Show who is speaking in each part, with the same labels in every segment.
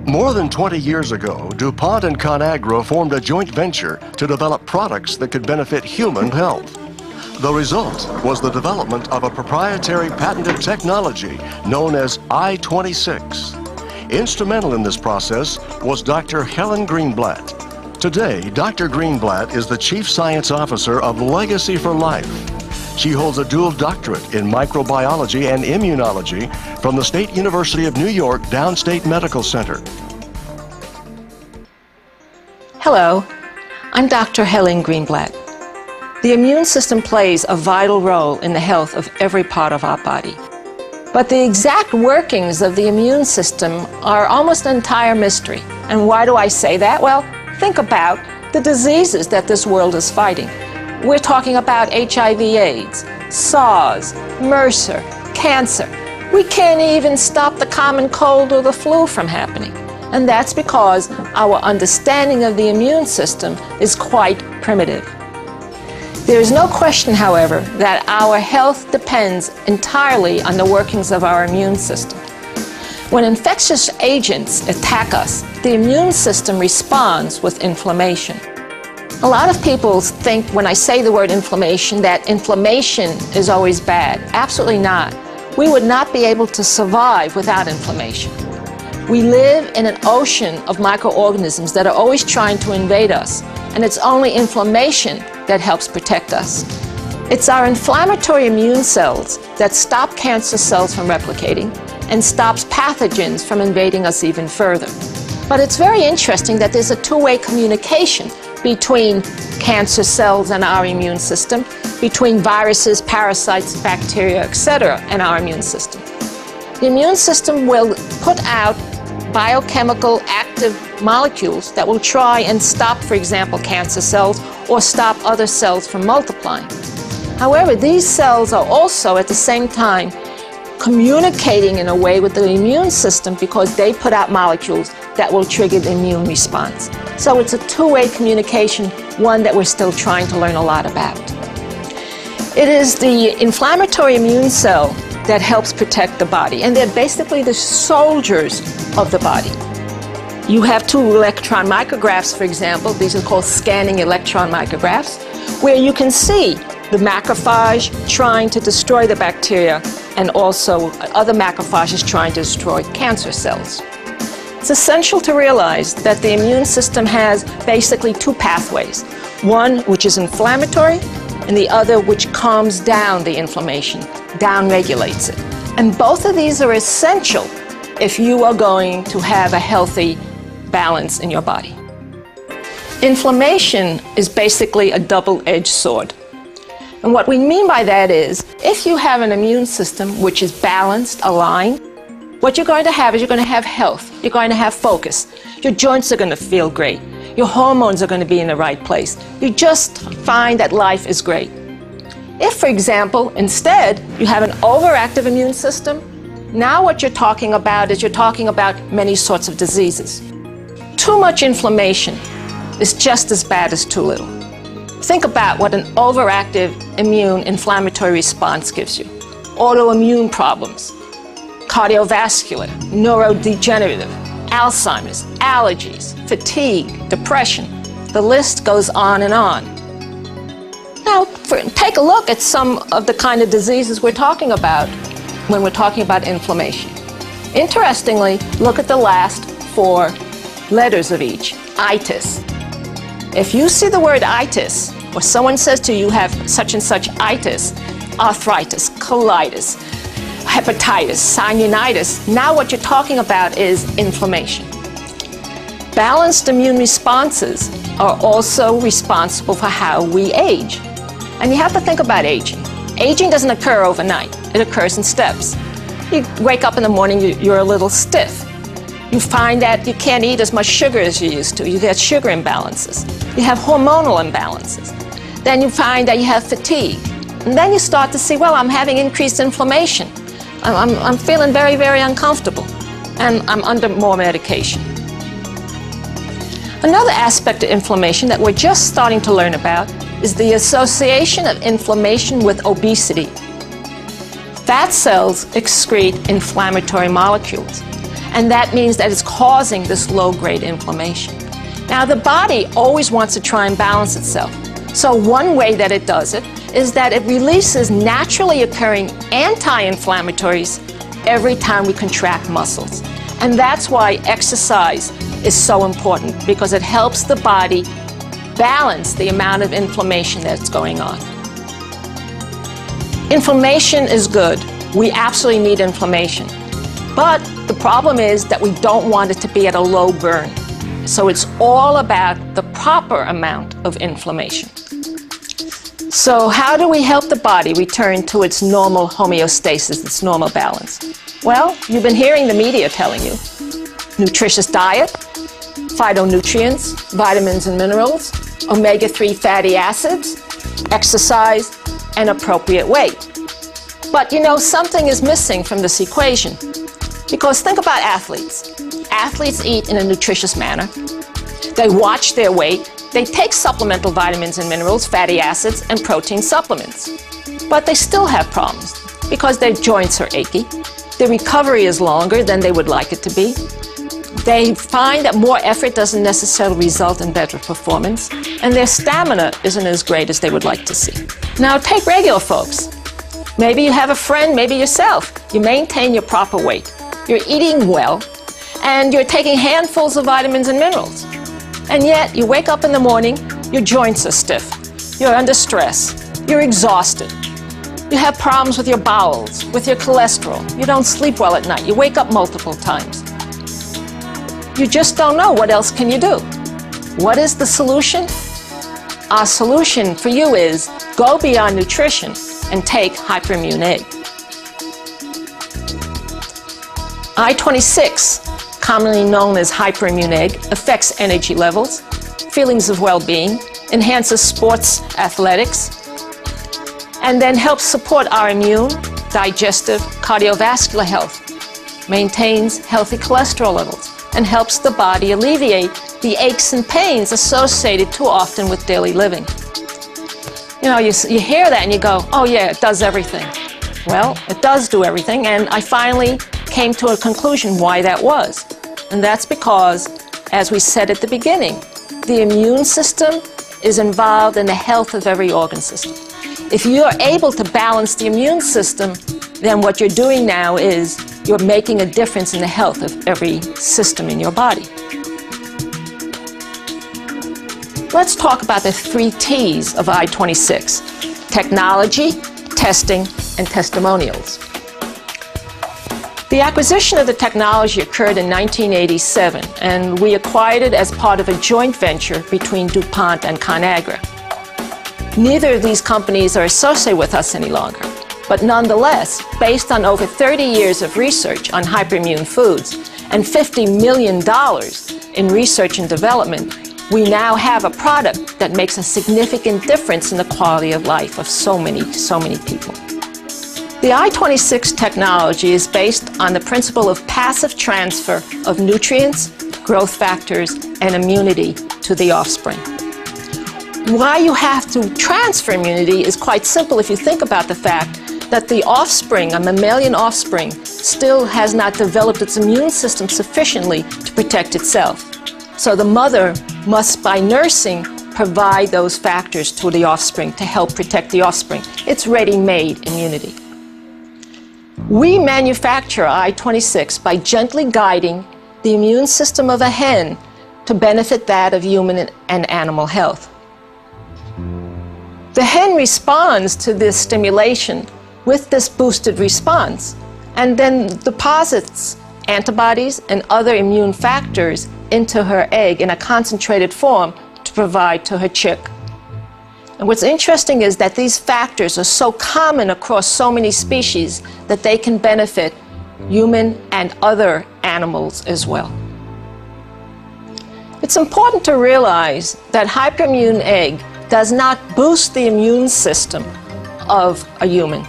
Speaker 1: More than 20 years ago, DuPont and ConAgra formed a joint venture to develop products that could benefit human health. The result was the development of a proprietary patented technology known as i26. Instrumental in this process was Dr. Helen Greenblatt. Today, Dr. Greenblatt is the Chief Science Officer of Legacy for Life. She holds a dual doctorate in microbiology and immunology from the State University of New York Downstate Medical Center.
Speaker 2: Hello, I'm Dr. Helen Greenblatt. The immune system plays a vital role in the health of every part of our body. But the exact workings of the immune system are almost an entire mystery. And why do I say that? Well, think about the diseases that this world is fighting. We're talking about HIV/AIDS, SARS, MRSA, cancer. We can't even stop the common cold or the flu from happening. And that's because our understanding of the immune system is quite primitive. There is no question, however, that our health depends entirely on the workings of our immune system. When infectious agents attack us, the immune system responds with inflammation. A lot of people think when I say the word inflammation that inflammation is always bad. Absolutely not. We would not be able to survive without inflammation. We live in an ocean of microorganisms that are always trying to invade us, and it's only inflammation that helps protect us. It's our inflammatory immune cells that stop cancer cells from replicating and stops pathogens from invading us even further. But it's very interesting that there's a two-way communication between cancer cells and our immune system, between viruses, parasites, bacteria, etc., and our immune system. The immune system will put out biochemical active molecules that will try and stop, for example, cancer cells or stop other cells from multiplying. However, these cells are also at the same time communicating in a way with the immune system because they put out molecules that will trigger the immune response. So it's a two-way communication, one that we're still trying to learn a lot about. It is the inflammatory immune cell that helps protect the body, and they're basically the soldiers of the body. You have two electron micrographs, for example. These are called scanning electron micrographs, where you can see the macrophage trying to destroy the bacteria and also other macrophages trying to destroy cancer cells. It's essential to realize that the immune system has basically two pathways, one which is inflammatory and the other which calms down the inflammation, down-regulates it. And both of these are essential if you are going to have a healthy balance in your body. Inflammation is basically a double-edged sword. And what we mean by that is, if you have an immune system which is balanced, aligned, what you're going to have is you're going to have health, you're going to have focus, your joints are going to feel great, your hormones are going to be in the right place. You just find that life is great. If, for example, instead you have an overactive immune system, now what you're talking about is you're talking about many sorts of diseases. Too much inflammation is just as bad as too little. Think about what an overactive immune inflammatory response gives you. Autoimmune problems, cardiovascular, neurodegenerative, Alzheimer's, allergies, fatigue, depression. The list goes on and on. Now, take a look at some of the kind of diseases we're talking about when we're talking about inflammation. Interestingly, look at the last four letters of each, itis. If you see the word itis, or someone says to you, you have such and such itis, arthritis, colitis, hepatitis, sinusitis, now what you're talking about is inflammation. Balanced immune responses are also responsible for how we age. And you have to think about aging. Aging doesn't occur overnight. It occurs in steps. You wake up in the morning, you're a little stiff. You find that you can't eat as much sugar as you used to. You get sugar imbalances. You have hormonal imbalances. Then you find that you have fatigue. And then you start to see, well, I'm having increased inflammation. I'm feeling very, very uncomfortable. And I'm under more medication. Another aspect of inflammation that we're just starting to learn about is the association of inflammation with obesity. Fat cells excrete inflammatory molecules. And that means that it's causing this low-grade inflammation. Now, the body always wants to try and balance itself. So one way that it does it is that it releases naturally occurring anti-inflammatories every time we contract muscles. And that's why exercise is so important, because it helps the body balance the amount of inflammation that's going on. Inflammation is good. We absolutely need inflammation. But the problem is that we don't want it to be at a low burn. So it's all about the proper amount of inflammation. So how do we help the body return to its normal homeostasis, its normal balance? Well, you've been hearing the media telling you. Nutritious diet, phytonutrients, vitamins and minerals, omega-3 fatty acids, exercise, and appropriate weight. But you know, something is missing from this equation. Because think about athletes. Athletes eat in a nutritious manner. They watch their weight. They take supplemental vitamins and minerals, fatty acids, and protein supplements. But they still have problems because their joints are achy. Their recovery is longer than they would like it to be. They find that more effort doesn't necessarily result in better performance, and their stamina isn't as great as they would like to see. Now, take regular folks. Maybe you have a friend, maybe yourself. You maintain your proper weight. You're eating well, and you're taking handfuls of vitamins and minerals. And yet, you wake up in the morning, your joints are stiff. You're under stress. You're exhausted. You have problems with your bowels, with your cholesterol. You don't sleep well at night. You wake up multiple times. You just don't know what else can you do. What is the solution? Our solution for you is go beyond nutrition and take hyperimmune egg. I26, commonly known as hyperimmune egg, affects energy levels, feelings of well-being, enhances sports athletics, and then helps support our immune, digestive, cardiovascular health, maintains healthy cholesterol levels, and helps the body alleviate the aches and pains associated too often with daily living. You know, you hear that and you go, oh yeah, it does everything. Well, it does do everything, and I finally came to a conclusion why that was. And that's because, as we said at the beginning, the immune system is involved in the health of every organ system. If you are able to balance the immune system, then what you're doing now is you're making a difference in the health of every system in your body. Let's talk about the 3 T's of I26: technology, testing, and testimonials. The acquisition of the technology occurred in 1987, and we acquired it as part of a joint venture between DuPont and ConAgra. Neither of these companies are associated with us any longer, but nonetheless, based on over 30 years of research on hyperimmune foods and $50 million in research and development, we now have a product that makes a significant difference in the quality of life of so many people. The I26 technology is based on the principle of passive transfer of nutrients, growth factors, and immunity to the offspring. Why you have to transfer immunity is quite simple if you think about the fact that the offspring, a mammalian offspring, still has not developed its immune system sufficiently to protect itself. So the mother must, by nursing, provide those factors to the offspring to help protect the offspring. It's ready-made immunity. We manufacture I26 by gently guiding the immune system of a hen to benefit that of human and animal health. The hen responds to this stimulation with this boosted response, and then deposits antibodies and other immune factors into her egg in a concentrated form to provide to her chick. And what's interesting is that these factors are so common across so many species that they can benefit human and other animals as well. It's important to realize that hyperimmune egg does not boost the immune system of a human.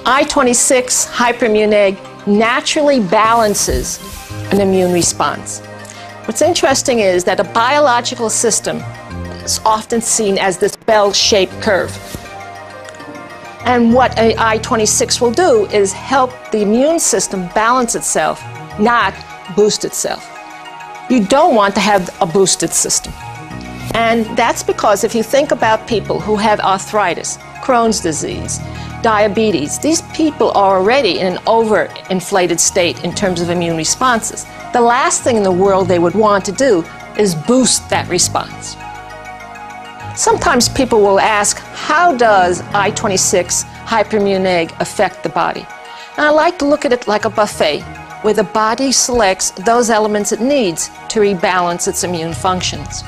Speaker 2: I26 hyperimmune egg naturally balances an immune response. What's interesting is that a biological system is often seen as this bell-shaped curve. And what I26 will do is help the immune system balance itself, not boost itself. You don't want to have a boosted system. And that's because if you think about people who have arthritis, Crohn's disease, diabetes, these people are already in an overinflated state in terms of immune responses. The last thing in the world they would want to do is boost that response. Sometimes people will ask, how does I26 hyperimmune egg affect the body? And I like to look at it like a buffet, where the body selects those elements it needs to rebalance its immune functions.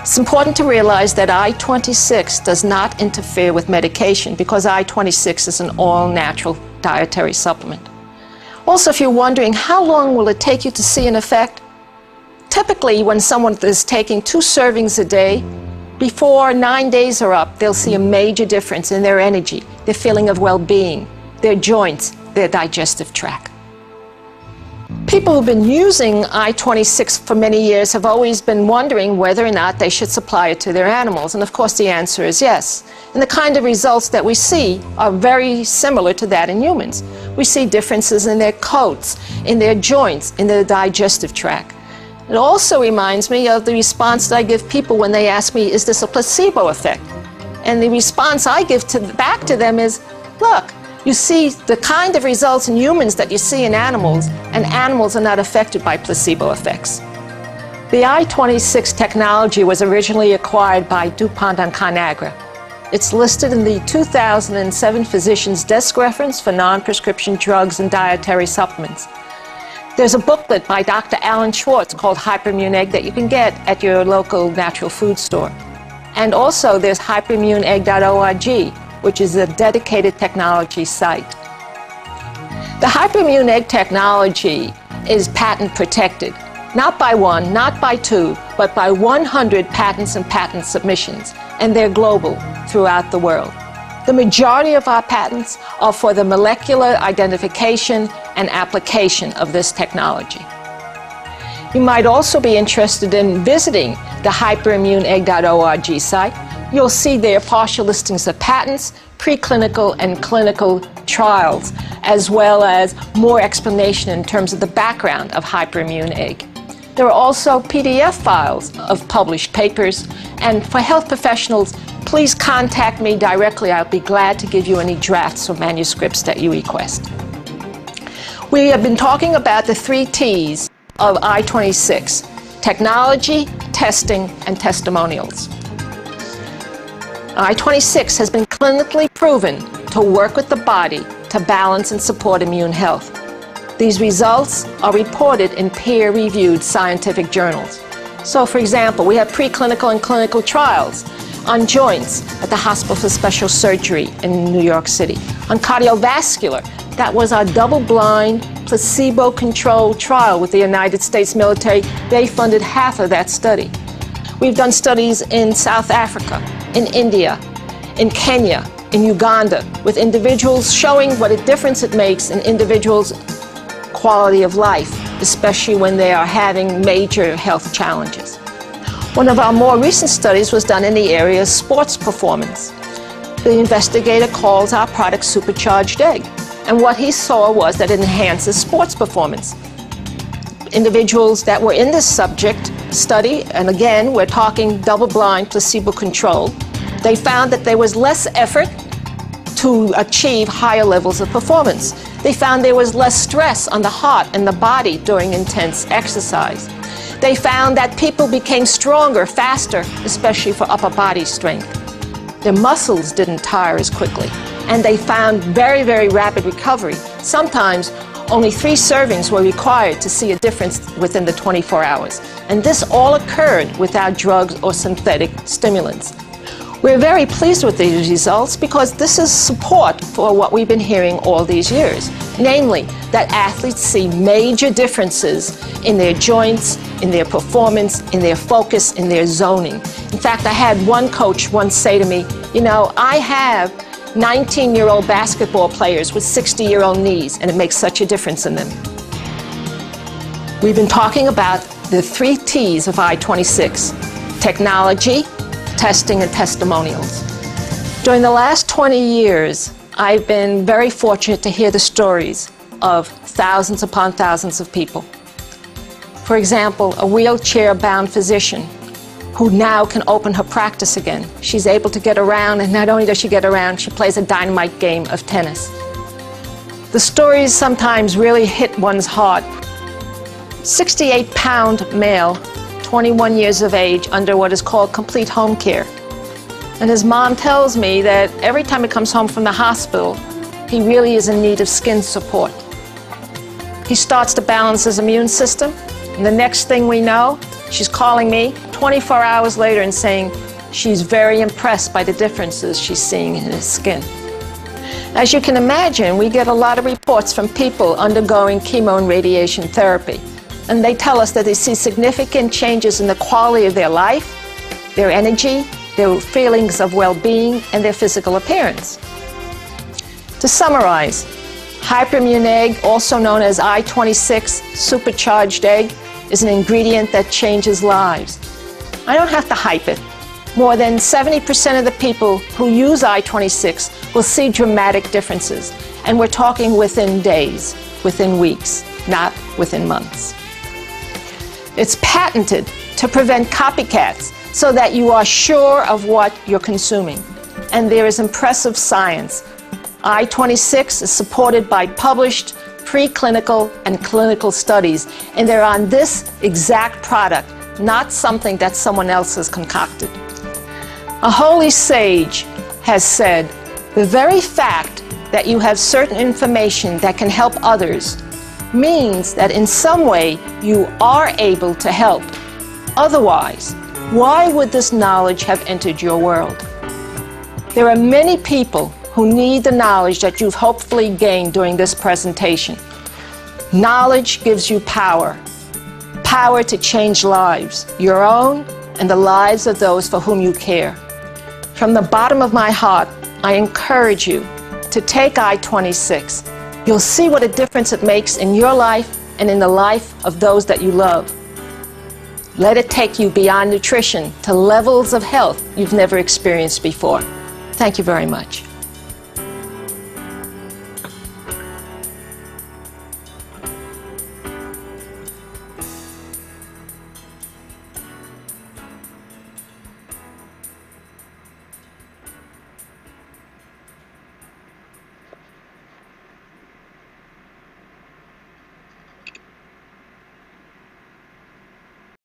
Speaker 2: It's important to realize that I26 does not interfere with medication because I26 is an all-natural dietary supplement. Also, if you're wondering, how long will it take you to see an effect? Typically, when someone is taking 2 servings a day, before 9 days are up, they'll see a major difference in their energy, their feeling of well-being, their joints, their digestive tract. People who've been using I26 for many years have always been wondering whether or not they should supply it to their animals. And of course the answer is yes. And the kind of results that we see are very similar to that in humans. We see differences in their coats, in their joints, in their digestive tract. It also reminds me of the response that I give people when they ask me, is this a placebo effect? And the response I give back to them is, look, you see the kind of results in humans that you see in animals, and animals are not affected by placebo effects. The I26 technology was originally acquired by DuPont and ConAgra. It's listed in the 2007 Physician's Desk Reference for Non-Prescription Drugs and Dietary Supplements. There's a booklet by Dr. Alan Schwartz called Hyperimmune Egg that you can get at your local natural food store. And also there's hyperimmuneegg.org, which is a dedicated technology site. The hyperimmune egg technology is patent protected, not by 1, not by 2, but by 100 patents and patent submissions, and they're global throughout the world. The majority of our patents are for the molecular identification and application of this technology. You might also be interested in visiting the hyperimmuneegg.org site. You'll see there partial listings of patents, preclinical and clinical trials, as well as more explanation in terms of the background of hyperimmune egg. There are also PDF files of published papers, and for health professionals, please contact me directly. I'll be glad to give you any drafts or manuscripts that you request. We have been talking about the 3 T's of I26: technology, testing, and testimonials. I26 has been clinically proven to work with the body to balance and support immune health. These results are reported in peer-reviewed scientific journals. So, for example, we have preclinical and clinical trials on joints at the Hospital for Special Surgery in New York City. On cardiovascular, that was our double-blind, placebo-controlled trial with the United States military. They funded half of that study. We've done studies in South Africa, in India, in Kenya, in Uganda, with individuals showing what a difference it makes in individuals' quality of life, especially when they are having major health challenges. One of our more recent studies was done in the area of sports performance. The investigator calls our product Supercharged Egg, and what he saw was that it enhances sports performance. Individuals that were in this subject study, and again, we're talking double-blind, placebo-controlled, they found that there was less effort to achieve higher levels of performance. They found there was less stress on the heart and the body during intense exercise. They found that people became stronger, faster, especially for upper body strength. Their muscles didn't tire as quickly, and they found very, very rapid recovery. Sometimes only 3 servings were required to see a difference within the 24 hours. And this all occurred without drugs or synthetic stimulants. We're very pleased with these results because this is support for what we've been hearing all these years, namely that athletes see major differences in their joints, in their performance, in their focus, in their zoning. In fact, I had one coach once say to me, you know, I have 19-year-old basketball players with 60-year-old knees, and it makes such a difference in them. We've been talking about the 3 T's of I26: technology, testing, and testimonials. During the last 20 years, I've been very fortunate to hear the stories of thousands upon thousands of people For example, a wheelchair-bound physician who now can open her practice again. She's able to get around, and not only does she get around, she plays a dynamite game of tennis. The stories sometimes really hit one's heart. 68-pound male, 21 years of age, under what is called complete home care. And his mom tells me that every time he comes home from the hospital, he really is in need of skin support. He starts to balance his immune system, and the next thing we know, she's calling me 24 hours later and saying she's very impressed by the differences she's seeing in his skin. As you can imagine, we get a lot of reports from people undergoing chemo and radiation therapy, and they tell us that they see significant changes in the quality of their life, their energy, their feelings of well-being, and their physical appearance. To summarize, hyperimmune egg, also known as I26 supercharged egg, is an ingredient that changes lives. I don't have to hype it. More than 70% of the people who use I26 will see dramatic differences, and we're talking within days, within weeks, not within months. It's patented to prevent copycats so that you are sure of what you're consuming. And there is impressive science. I26 is supported by published preclinical and clinical studies, and they're on this exact product, not something that someone else has concocted. A holy sage has said, the very fact that you have certain information that can help others means that in some way you are able to help. Otherwise, why would this knowledge have entered your world? There are many people who need the knowledge that you've hopefully gained during this presentation. Knowledge gives you power. Power to change lives, your own and the lives of those for whom you care. From the bottom of my heart, I encourage you to take I26. You'll see what a difference it makes in your life and in the life of those that you love. Let it take you beyond nutrition to levels of health you've never experienced before. Thank you very much.